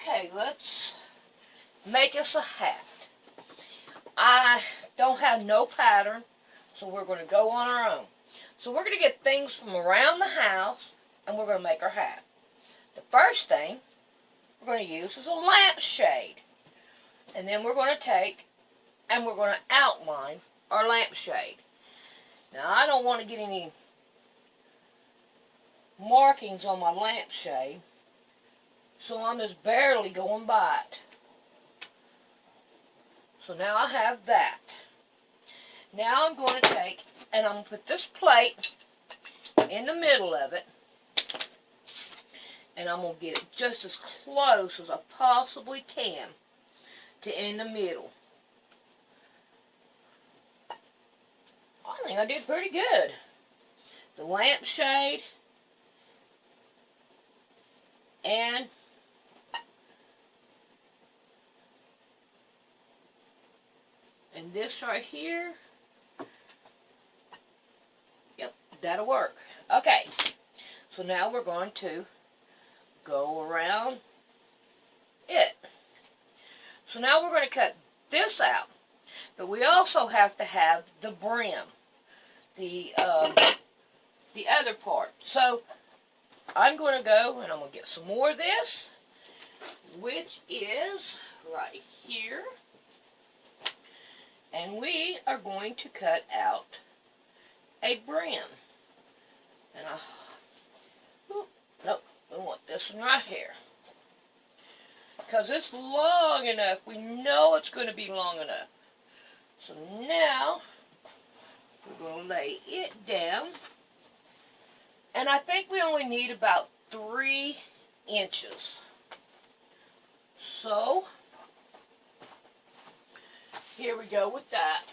Okay, let's make us a hat. I don't have no pattern, so we're going to go on our own. So we're going to get things from around the house, and we're going to make our hat. The first thing we're going to use is a lampshade. And then we're going to take and we're going to outline our lampshade. Now, I don't want to get any markings on my lampshade, so I'm just barely going by it. So now I have that. Now I'm going to take and I'm going to put this plate in the middle of it, and I'm going to get it just as close as I possibly can to in the middle. I think I did pretty good. The lampshade and this right here. Yep, that'll work. Okay, so now we're going to go around it. So now we're going to cut this out, but we also have to have the brim, the other part. So I'm going to go and I'm going to get some more of this, which is right here, and we are going to cut out a brim. And nope, we want this one right here. Because it's long enough. We know it's going to be long enough. So now, we're going to lay it down. And I think we only need about 3 inches. So, here we go with that.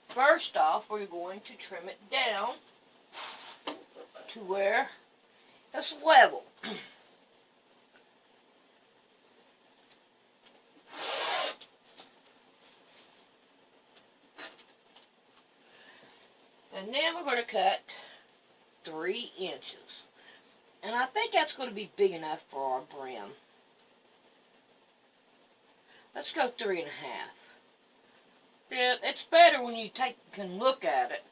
First off, we're going to trim it down to where it's level. And then we're going to cut 3 inches. And I think that's going to be big enough for our brim. Let's go 3 1/2. Yeah, it's better when you can look at it.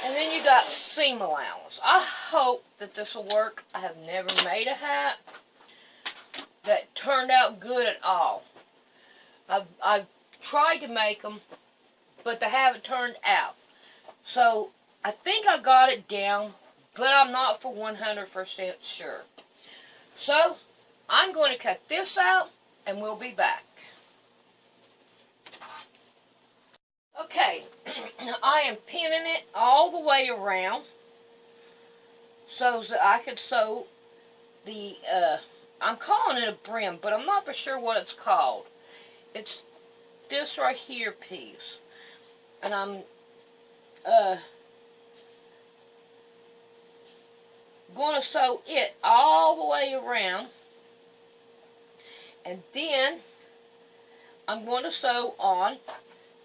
And then you got seam allowance. I hope that this will work. I have never made a hat that turned out good at all. I've tried to make them, but they haven't turned out. So I think I got it down, but I'm not for 100% sure. So I'm going to cut this out, and we'll be back. Okay, I am pinning it all the way around so that I could sew the, I'm calling it a brim, but I'm not for sure what it's called. It's this right here piece. And I'm going to sew it all the way around. And then I'm going to sew on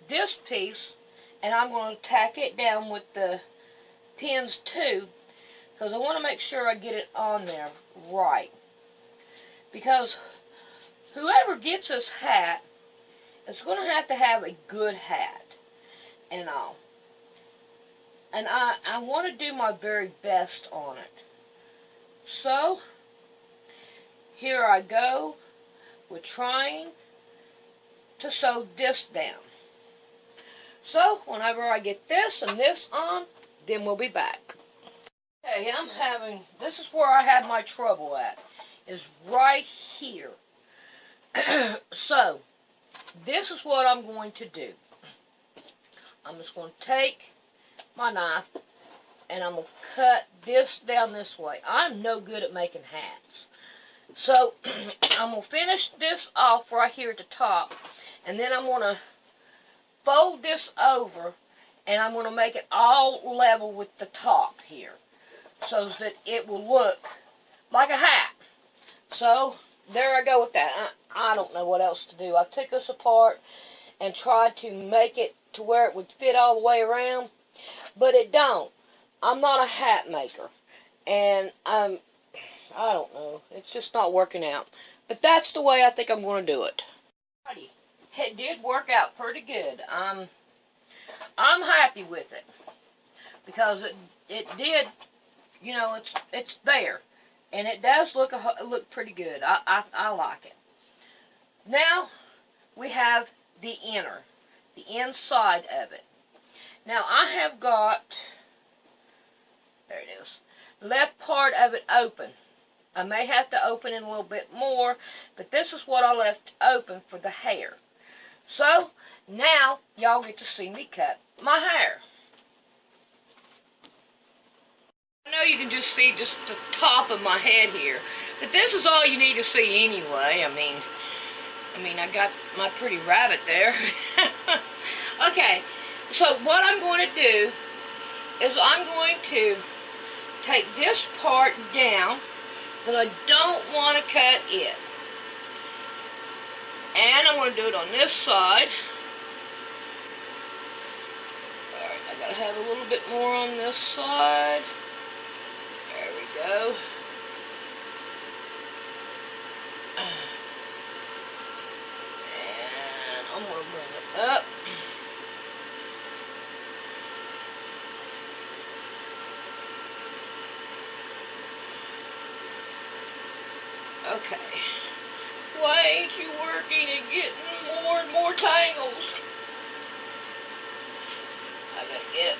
this piece, and I'm going to tack it down with the pins too, because I want to make sure I get it on there right. Because whoever gets this hat is going to have a good hat and all. And I want to do my very best on it. So, here I go. We're trying to sew this down. So, whenever I get this and this on, then we'll be back. Okay, this is where I had my trouble at, is right here. So, this is what I'm going to do. I'm just going to take my knife and I'm going to cut this down this way. I'm no good at making hats. So, I'm going to finish this off right here at the top, and then I'm going to fold this over, and I'm going to make it all level with the top here, so that it will look like a hat. So, there I go with that. I don't know what else to do. I took this apart and tried to make it to where it would fit all the way around, but it don't. I'm not a hat maker, and I don't know. It's just not working out. But that's the way I think I'm going to do it. It did work out pretty good. I'm happy with it. Because it did, you know, it's there. And it does look pretty good. I like it. Now, we have the inside of it. Now, I have got, there it is, left part of it open. I may have to open it a little bit more, but this is what I left open for the hair. So, now, y'all get to see me cut my hair. I know you can just see just the top of my head here, but this is all you need to see anyway. I mean, I got my pretty rabbit there. Okay, so what I'm going to do is I'm going to take this part down because I don't want to cut it. And I'm going to do it on this side. Alright, I got to have a little bit more on this side. There we go. And I'm going to bring it up. Okay. Why ain't you working and getting more and more tangles? I gotta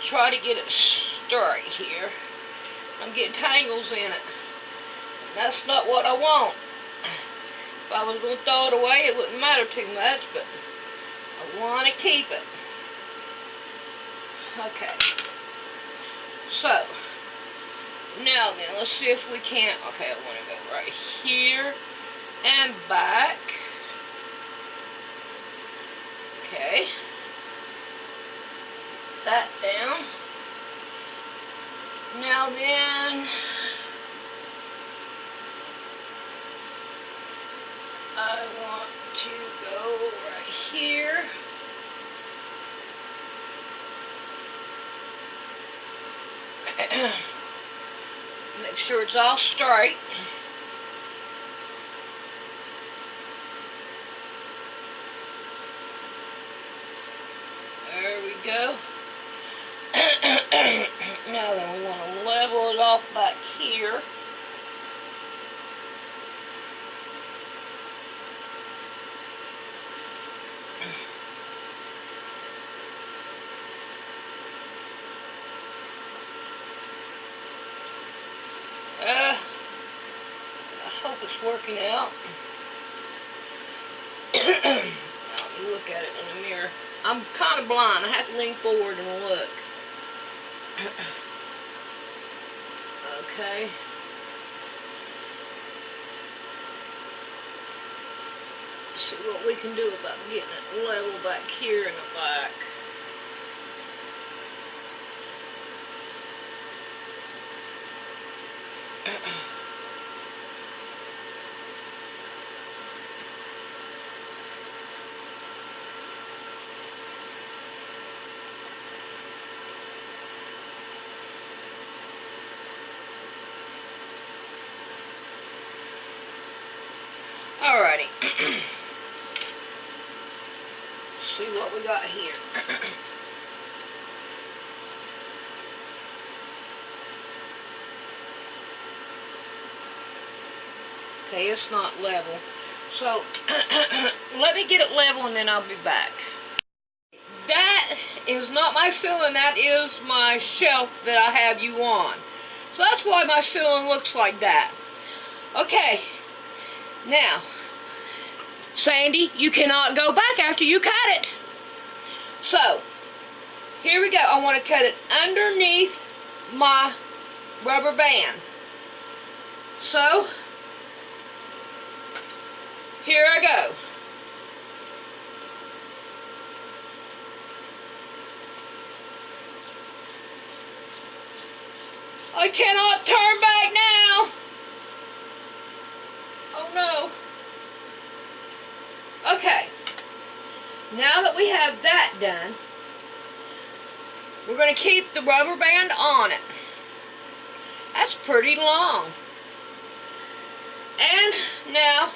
try to get it straight here. I'm getting tangles in it. And that's not what I want. If I was going to throw it away, it wouldn't matter too much, but I want to keep it. Okay. So, now then, let's see if we can't. Okay, I want to go right here and back. Okay. That down. Now then, I want to go right here. Make sure it's all straight. There we go. Now then, we want to level it off back here. I hope it's working out. Now, let me look at it in the mirror. I'm kind of blind. I have to lean forward and look. Okay. Let's see what we can do about getting it level back here in the back. Alrighty. See what we got here. Okay, it's not level. So, let me get it level and then I'll be back. That is not my ceiling, that is my shelf that I have you on. So that's why my ceiling looks like that. Okay, now, Sandy, you cannot go back after you cut it. So, here we go. I want to cut it underneath my rubber band. So, here I go. I cannot turn back now. Oh no. Okay. Now that we have that done, we're going to keep the rubber band on it. That's pretty long. And now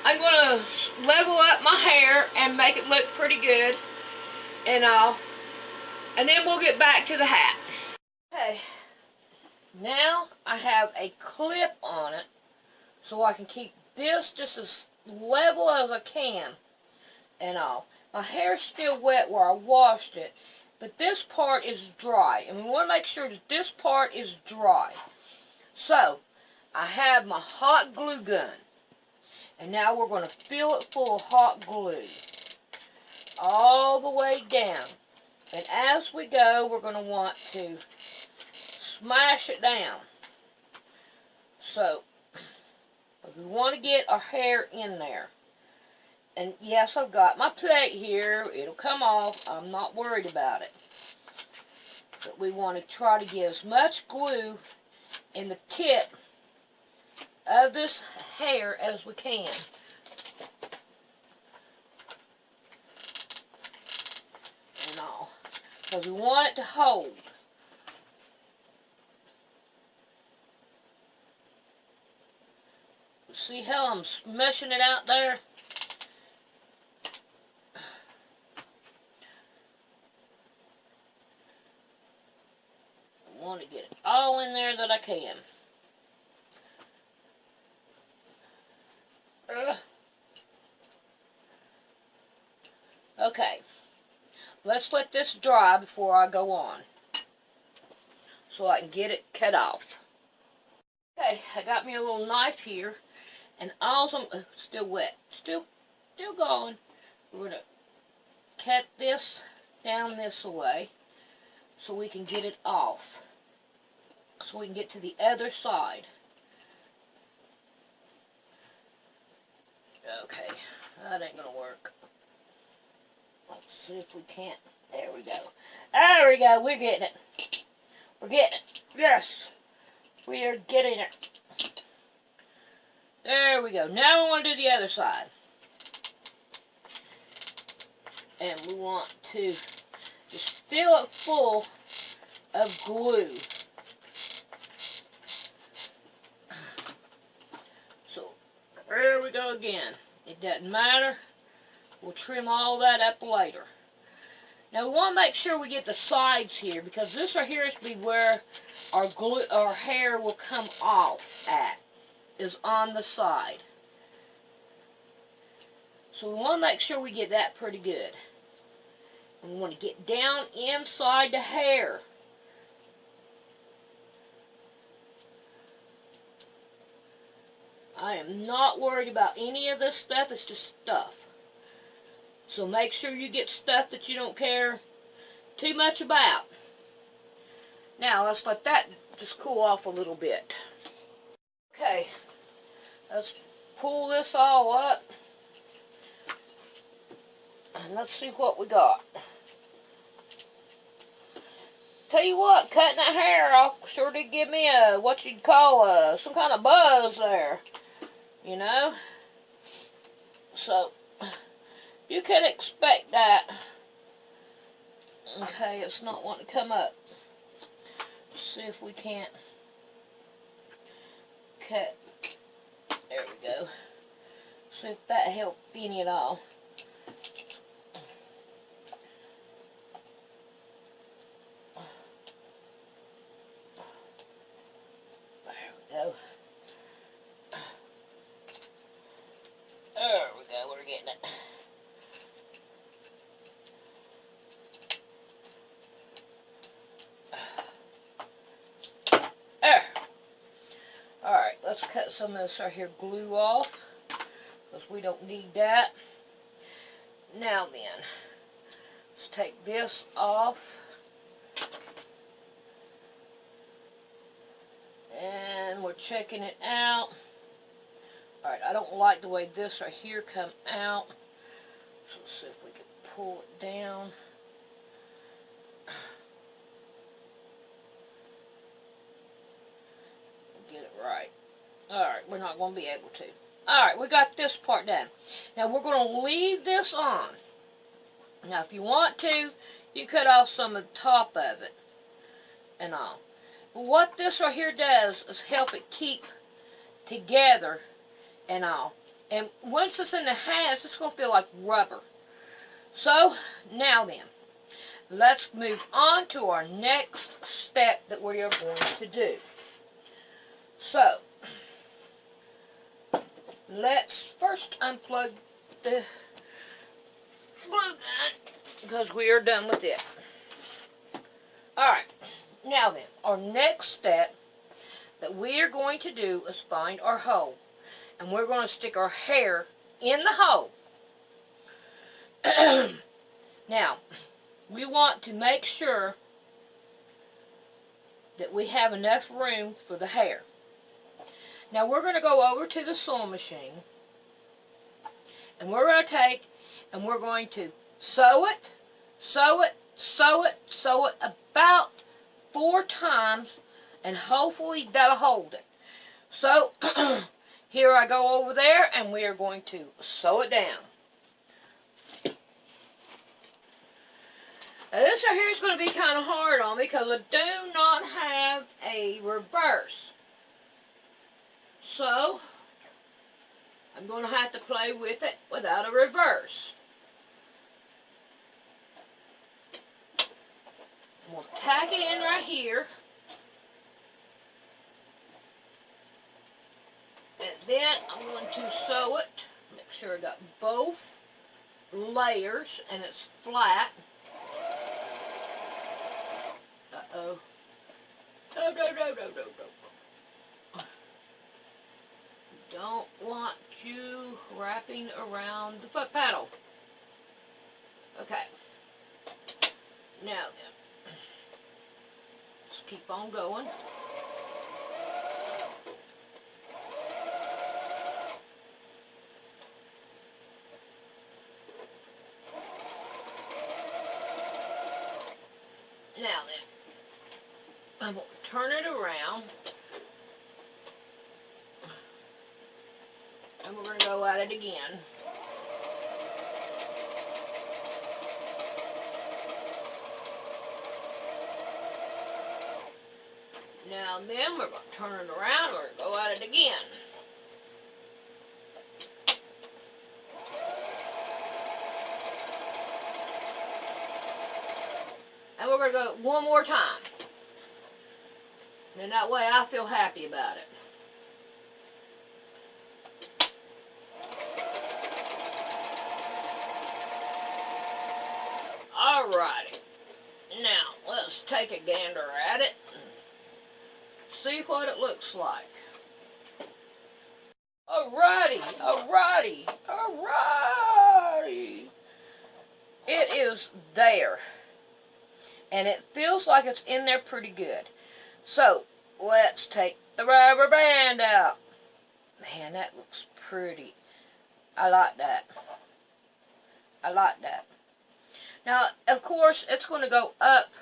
I'm going to level up my hair and make it look pretty good and all. And then we'll get back to the hat. Okay, now I have a clip on it so I can keep this just as level as I can and all. My hair's still wet where I washed it, but this part is dry. And we want to make sure that this part is dry. So, I have my hot glue gun. And now we're going to fill it full of hot glue. All the way down. And as we go, we're going to want to smash it down. So, we want to get our hair in there. And yes, I've got my plate here. It'll come off. I'm not worried about it. But we want to try to get as much glue in the tip of this hair as we can. And all. Because we want it to hold. See how I'm smushing it out there? I want to get it all in there that I can. Okay, let's let this dry before I go on, so I can get it cut off. Okay, I got me a little knife here, and also still wet, still going. We're gonna cut this down this way, so we can get it off, so we can get to the other side. Okay, that ain't gonna work. Let's see if we can't. There we go. There we go. We're getting it. We're getting it. Yes. We are getting it. There we go. Now we want to do the other side. And we want to just fill it full of glue. So, there we go again. It doesn't matter. We'll trim all that up later. Now we want to make sure we get the sides here, because this right here is be where our hair will come off at, is on the side. So we want to make sure we get that pretty good. And we want to get down inside the hair. I am not worried about any of this stuff. It's just stuff. So make sure you get stuff that you don't care too much about. Now let's let that just cool off a little bit. Okay, let's pull this all up. And let's see what we got. Tell you what, cutting that hair off sure did give me a, what you'd call some kind of buzz there. You know? So, you can expect that. Okay, it's not wanting to come up. Let's see if we can't cut. There we go. See if that helped any at all. There we go. There we go, we're getting it. There. Alright, let's cut some of this right here glue off, because we don't need that. Now then, let's take this off. And we're checking it out. Alright, I don't like the way this right here come out. So let's see if we can pull it down. Get it right. Alright, we're not going to be able to. Alright, we got this part done. Now we're going to leave this on. Now if you want to, you cut off some of the top of it and all. But what this right here does is help it keep together and all. And once it's in the hat, it's just going to feel like rubber. So, now then, let's move on to our next step that we are going to do. So, let's first unplug the glue gun because we are done with it. Alright, now then, our next step that we are going to do is find our hole. And we're going to stick our hair in the hole. Now, we want to make sure that we have enough room for the hair. Now we're going to go over to the sewing machine. And we're going to take and we're going to sew it, sew it, sew it, sew it about 4 times. And hopefully that'll hold it. So, here I go over there, and we are going to sew it down. Now this right here is going to be kind of hard on me because I do not have a reverse. So, I'm going to have to play with it without a reverse. We'll tack it in right here. And then I'm going to sew it. Make sure I got both layers and it's flat. Uh-oh. No, no, no, no, no, no. Don't want you wrapping around the foot paddle. Okay. Now then. Let's keep on going. Now then, I'm going to turn it around, and we're going to go at it again. Now then, we're going to turn it around, and we're going to go at it again. And we're going to go one more time. And that way I feel happy about it. Alrighty. Now, let's take a gander at it and see what it looks like. Alrighty, alrighty, alrighty. It is there. And it feels like it's in there pretty good. So, let's take the rubber band out. Man, that looks pretty. I like that. I like that. Now, of course, it's going to go up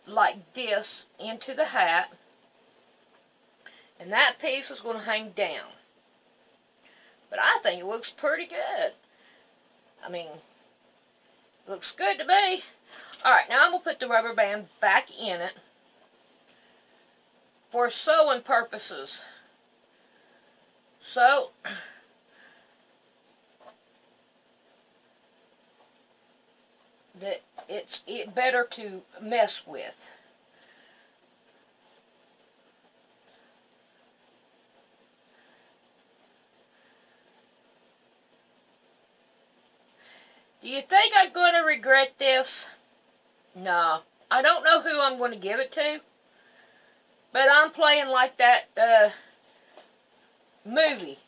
like this into the hat. And that piece is going to hang down. But I think it looks pretty good. I mean, it looks good to me. Alright, now I'm going to put the rubber band back in it for sewing purposes. So, that it's better to mess with. Do you think I'm going to regret this? No. I don't know who I'm going to give it to. But I'm playing like that movie.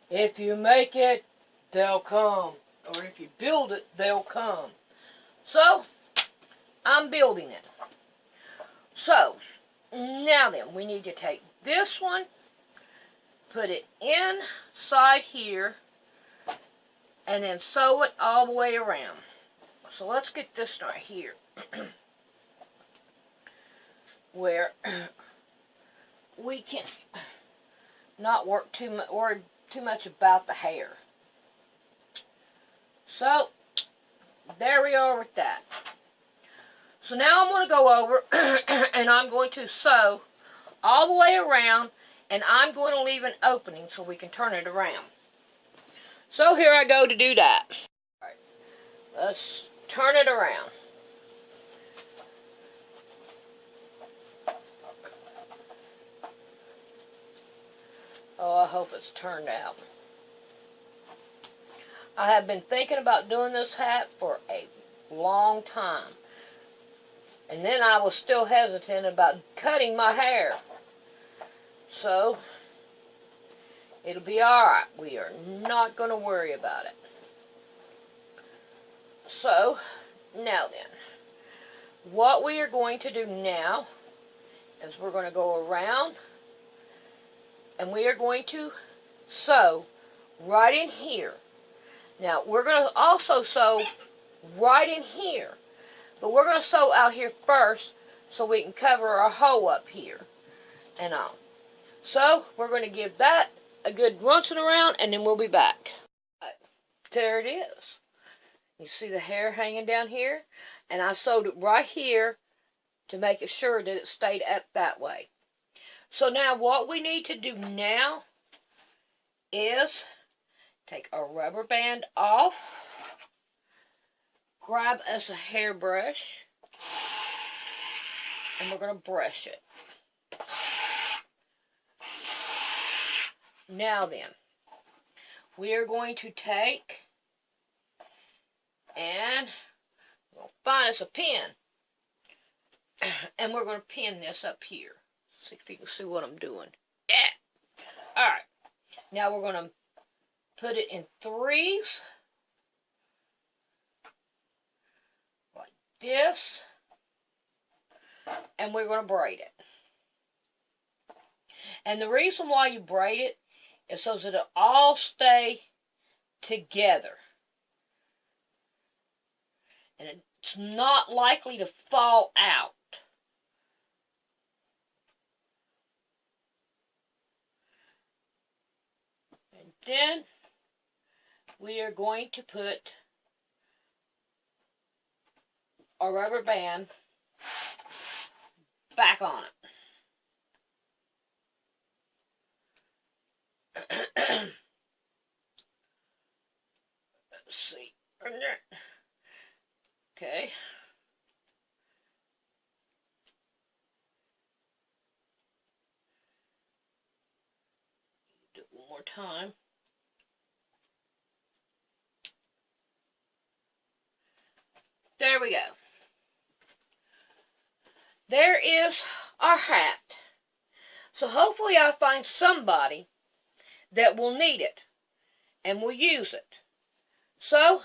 If you make it, they'll come. Or if you build it, they'll come. So, I'm building it. So, now then, we need to take this one, put it inside here, and then sew it all the way around. So let's get this right here. Where we can not worry too much about the hair. So, there we are with that. So now I'm going to go over and I'm going to sew all the way around and I'm going to leave an opening so we can turn it around. So here I go to do that. All right, let's turn it around. Oh, I hope it's turned out. I have been thinking about doing this hat for a long time. And then I was still hesitant about cutting my hair. So, it'll be alright. We are not going to worry about it. So, now then. What we are going to do now is we're going to go around and we are going to sew right in here. Now, we're going to also sew right in here. But we're going to sew out here first so we can cover our hole up here and all. So, we're going to give that a good rinsing around and then we'll be back. There it is. You see the hair hanging down here? And I sewed it right here to make it sure that it stayed up that way. So now what we need to do now is take our rubber band off, grab us a hairbrush, and we're going to brush it. Now then, we are going to take and we'll find us a pin, and we're going to pin this up here. See if you can see what I'm doing. Yeah. Alright. Now we're going to put it in threes. Like this. And we're going to braid it. And the reason why you braid it is so that it'll all stay together. And it's not likely to fall out. And then we are going to put our rubber band back on it. Let's see. Okay. Do it one more time. There we go. There is our hat. So hopefully I find somebody that will need it and will use it. So,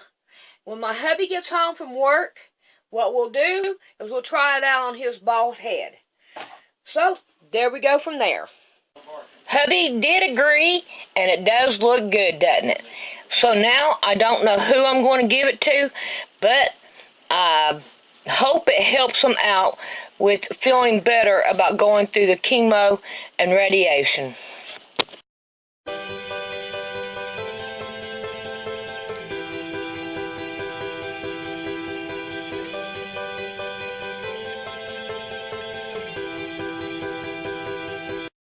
when my hubby gets home from work, what we'll do is we'll try it out on his bald head. So, there we go from there. Hubby did agree, and it does look good, doesn't it? So now, I don't know who I'm going to give it to, but I hope it helps him out with feeling better about going through the chemo and radiation.